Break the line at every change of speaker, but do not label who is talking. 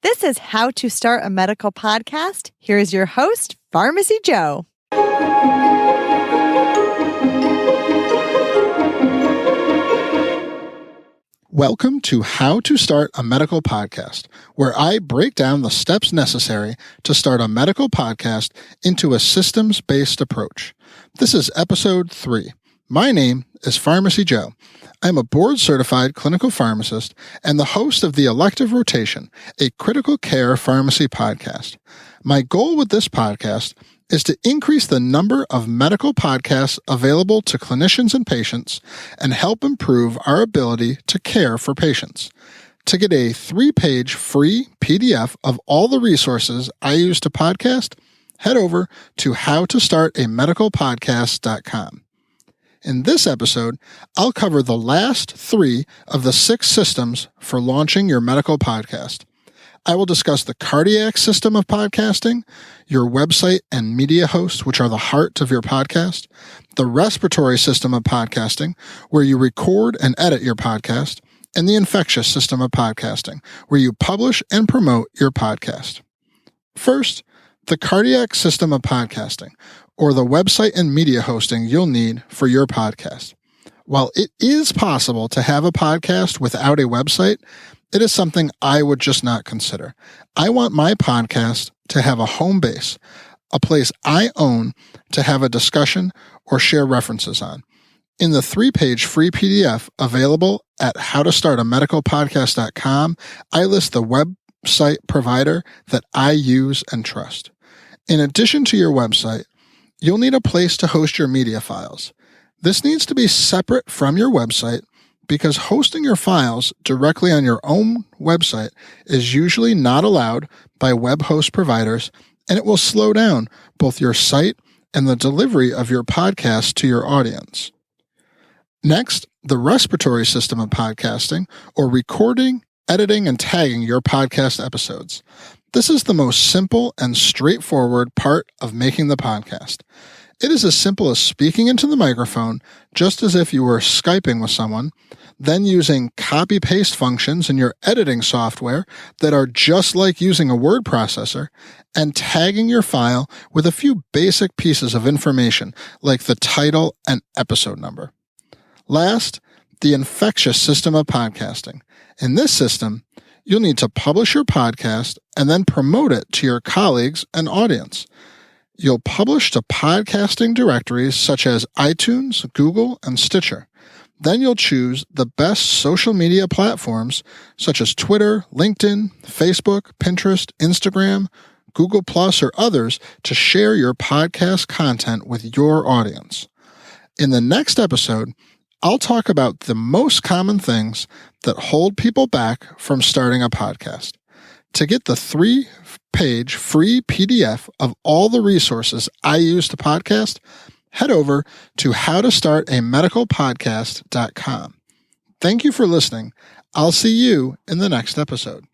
This is How to Start a Medical Podcast. Here's your host, Pharmacy Joe.
Welcome to How to Start a Medical Podcast, where I break down the steps necessary to start a medical podcast into a systems-based approach. This is episode 3. My name is Pharmacy Joe. I'm a board-certified clinical pharmacist and the host of the Elective Rotation, a critical care pharmacy podcast. My goal with this podcast is to increase the number of medical podcasts available to clinicians and patients and help improve our ability to care for patients. To get a 3-page free PDF of all the resources I use to podcast, head over to howtostartamedicalpodcast.com. In this episode, I'll cover the last 3 of the 6 systems for launching your medical podcast. I will discuss the cardiac system of podcasting, your website and media host, which are the heart of your podcast, the respiratory system of podcasting, where you record and edit your podcast, and the infectious system of podcasting, where you publish and promote your podcast. First, the cardiac system of podcasting, or the website and media hosting you'll need for your podcast. While it is possible to have a podcast without a website, it is something I would just not consider. I want my podcast to have a home base, a place I own to have a discussion or share references on. In the 3-page free PDF available at howtostartamedicalpodcast.com, I list the website provider that I use and trust. In addition to your website, you'll need a place to host your media files. This needs to be separate from your website because hosting your files directly on your own website is usually not allowed by web host providers, and it will slow down both your site and the delivery of your podcast to your audience. Next, the respiratory system of podcasting, or recording, editing, and tagging your podcast episodes. This is the most simple and straightforward part of making the podcast. It is as simple as speaking into the microphone, just as if you were Skyping with someone, then using copy-paste functions in your editing software that are just like using a word processor, and tagging your file with a few basic pieces of information like the title and episode number. Last, the infectious system of podcasting. In this system, you'll need to publish your podcast and then promote it to your colleagues and audience. You'll publish to podcasting directories such as iTunes, Google, and Stitcher. Then you'll choose the best social media platforms such as Twitter, LinkedIn, Facebook, Pinterest, Instagram, Google+, or others to share your podcast content with your audience. In the next episode, I'll talk about the most common things that hold people back from starting a podcast. To get the 3-page free PDF of all the resources I use to podcast, head over to howtostartamedicalpodcast.com. Thank you for listening. I'll see you in the next episode.